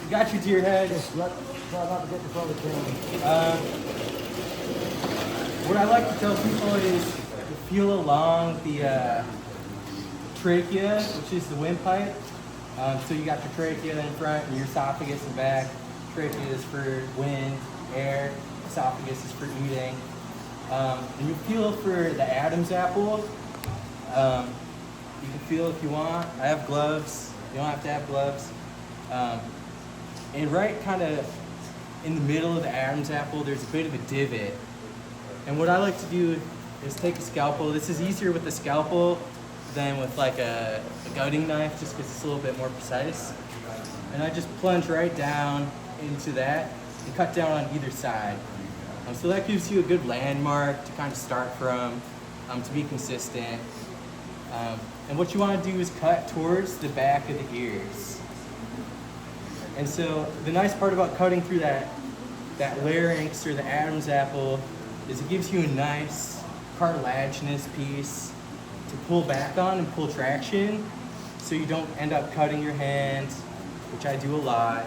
You got your deer head. Try not to get in front of the camera. What I like to tell people is feel along the trachea, which is the windpipe. So you got your trachea in front and your esophagus in back. Trachea is for wind, air. Esophagus is for eating. And you feel for the Adam's apple. You can feel if you want. I have gloves. You don't have to have gloves. And right kind of in the middle of the Adam's apple, there's a bit of a divot. And what I like to do is take a scalpel. This is easier with the scalpel than with like a gutting knife, just because it's a little bit more precise. And I just plunge right down into that and cut down on either side. So that gives you a good landmark to kind of start from, to be consistent. And what you want to do is cut towards the back of the ears. And so the nice part about cutting through that larynx or the Adam's apple is it gives you a nice cartilaginous piece to pull back on and pull traction, so you don't end up cutting your hand, which I do a lot.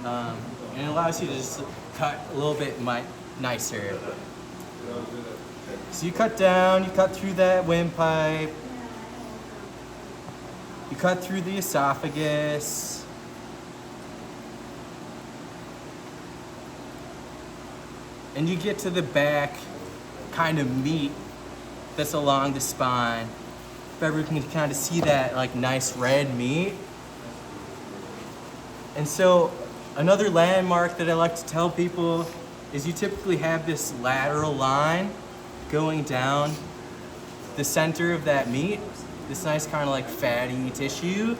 And it allows you to just cut a little bit nicer. So you cut down, you cut through that windpipe, you cut through the esophagus, and you get to the back kind of meat that's along the spine. If everyone can kind of see that like nice red meat. And so another landmark that I like to tell people is you typically have this lateral line going down the center of that meat, this nice kind of like fatty tissue.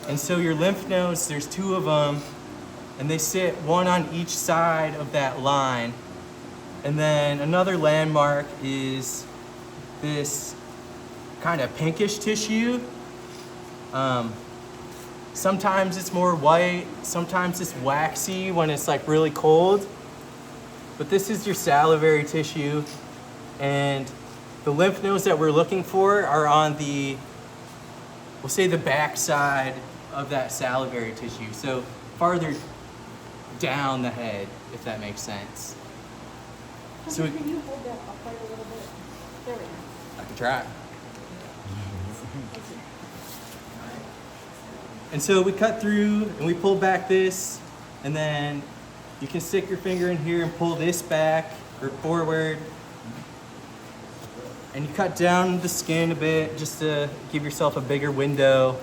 And so your lymph nodes, there's two of them, and they sit one on each side of that line. And then another landmark is this kind of pinkish tissue. Sometimes it's more white, sometimes it's waxy when it's like really cold. But this is your salivary tissue, and the lymph nodes that we're looking for are on the, we'll say the back side of that salivary tissue. So farther down the head, if that makes sense. So can you hold that upright a little bit? There we go. I can try. And so we cut through and we pull back this, and then you can stick your finger in here and pull this back or forward. And you cut down the skin a bit just to give yourself a bigger window.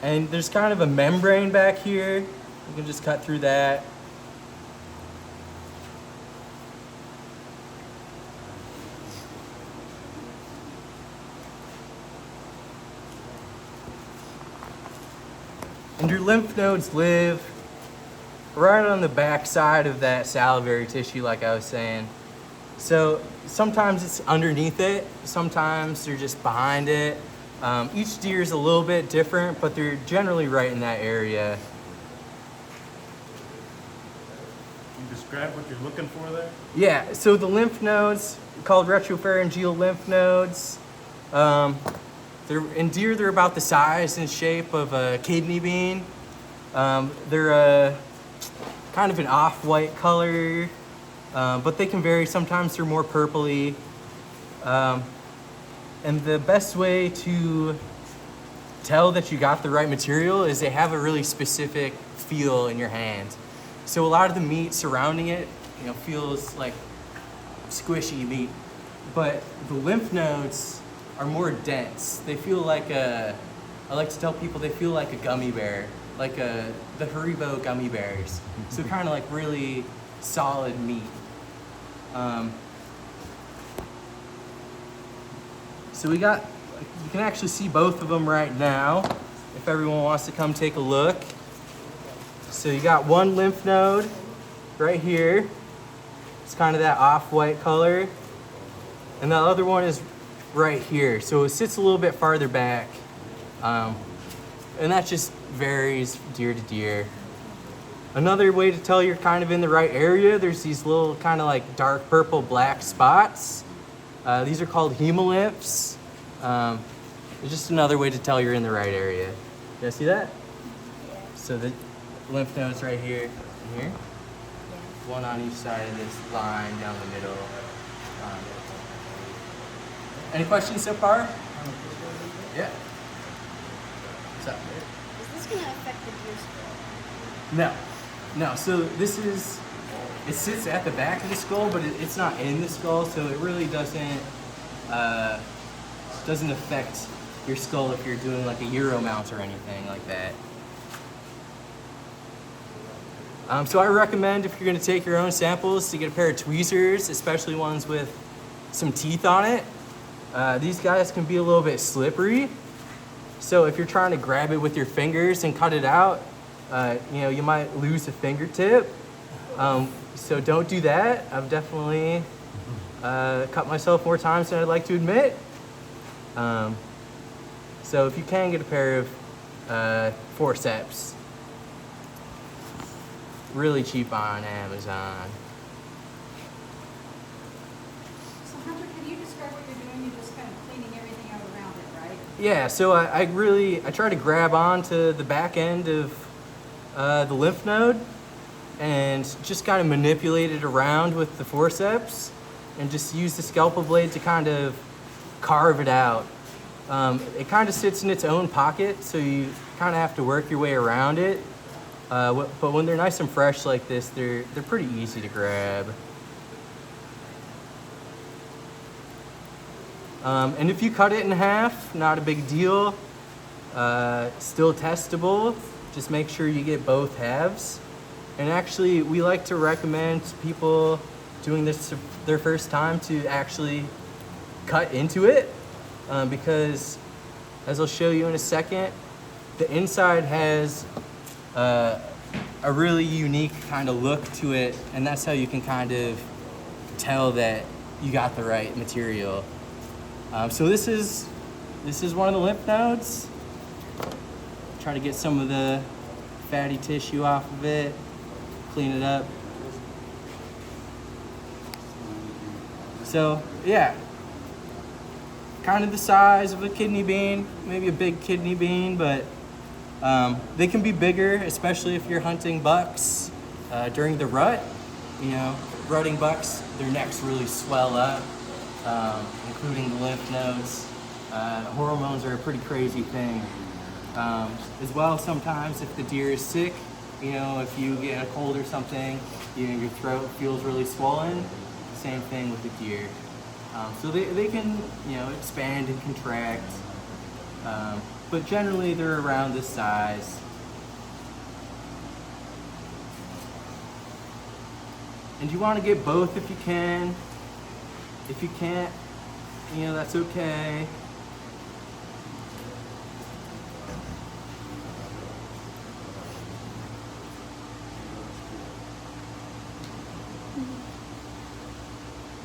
And there's kind of a membrane back here. You can just cut through that. And your lymph nodes live right on the back side of that salivary tissue, like I was saying. So sometimes it's underneath it, sometimes they're just behind it. Each deer is a little bit different, but they're generally right in that area. Can you describe what you're looking for there? Yeah, so the lymph nodes, called retropharyngeal lymph nodes, in deer, they're about the size and shape of a kidney bean. They're kind of an off-white color, but they can vary. Sometimes they're more purpley. And the best way to tell that you got the right material is they have a really specific feel in your hand. So a lot of the meat surrounding it, feels like squishy meat, but the lymph nodes are more dense. They feel like I like to tell people they feel like a gummy bear, like the Haribo gummy bears. So kind of like really solid meat. So you can actually see both of them right now, if everyone wants to come take a look. So you got one lymph node right here. It's kind of that off-white color. And the other one is right here. So it sits a little bit farther back. And that just varies deer to deer. Another way to tell you're kind of in the right area, there's these little kind of like dark purple black spots. These are called hemolymphs. It's just another way to tell you're in the right area. You guys see that? So the lymph nodes right here and here. One on each side of this line down the middle. Any questions so far? Yeah. What's up? Is this going to affect the deer skull? No. No, so this is, it sits at the back of the skull, but it's not in the skull, so it really doesn't affect your skull if you're doing like a Euro mount or anything like that. So I recommend if you're gonna take your own samples to get a pair of tweezers, especially ones with some teeth on it. These guys can be a little bit slippery. So if you're trying to grab it with your fingers and cut it out, you know, you might lose a fingertip. So don't do that. I've definitely cut myself more times than I'd like to admit. So if you can get a pair of forceps, really cheap on Amazon. So Hunter, can you describe what you're doing? You're just kind of cleaning everything out around it, right? Yeah, so I try to grab onto the back end of the lymph node and just kind of manipulate it around with the forceps and just use the scalpel blade to kind of carve it out. It kind of sits in its own pocket, so you kind of have to work your way around it. But when they're nice and fresh like this, they're pretty easy to grab. And if you cut it in half, not a big deal. Still testable. Just make sure you get both halves. And actually, we like to recommend people doing this their first time to actually cut into it, because as I'll show you in a second, the inside has a really unique kind of look to it, and that's how you can kind of tell that you got the right material. So this is one of the lymph nodes. Try to get some of the fatty tissue off of it, clean it up. So yeah, kind of the size of a kidney bean, maybe a big kidney bean, but they can be bigger, especially if you're hunting bucks during the rut. You know, rutting bucks, their necks really swell up, including the lymph nodes. Hormones are a pretty crazy thing. As well, sometimes if the deer is sick, you know, if you get a cold or something, you know, your throat feels really swollen. Same thing with the deer. So they can, you know, expand and contract. But generally they're around this size. And you want to get both if you can. If you can't, you know, that's okay.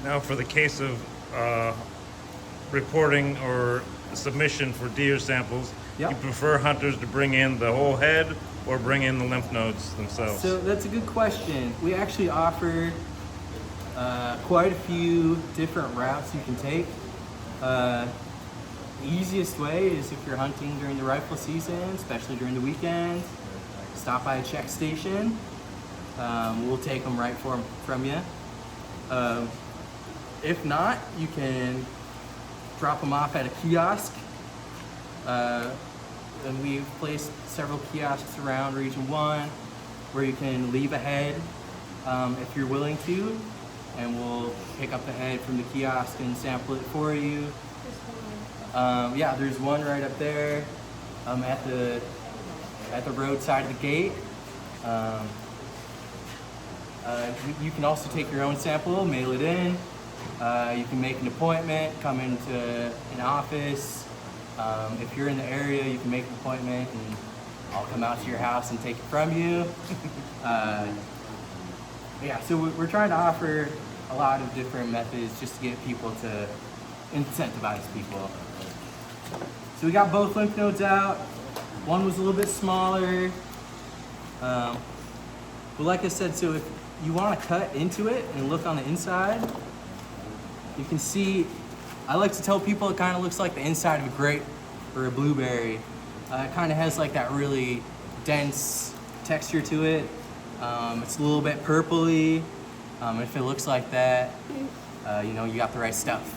Now, for the case of reporting or submission for deer samples, Yep. you prefer hunters to bring in the whole head or bring in the lymph nodes themselves? So that's a good question. We actually offer quite a few different routes you can take. The easiest way is if you're hunting during the rifle season, especially during the weekend, stop by a check station. We'll take them right from you. If not, you can drop them off at a kiosk. And we've placed several kiosks around Region 1 where you can leave a head if you're willing to, and we'll pick up the head from the kiosk and sample it for you. Yeah, there's one right up there at the roadside of the gate. You can also take your own sample, mail it in. You can make an appointment, come into an office. If you're in the area, you can make an appointment and I'll come out to your house and take it from you. Yeah, so we're trying to offer a lot of different methods just to get people to incentivize people. So we got both lymph nodes out. One was a little bit smaller. But like I said, so if you want to cut into it and look on the inside, you can see, I like to tell people it kind of looks like the inside of a grape. or a blueberry. It kind of has like that really dense texture to it. It's a little bit purpley. If it looks like that, you know, you got the right stuff.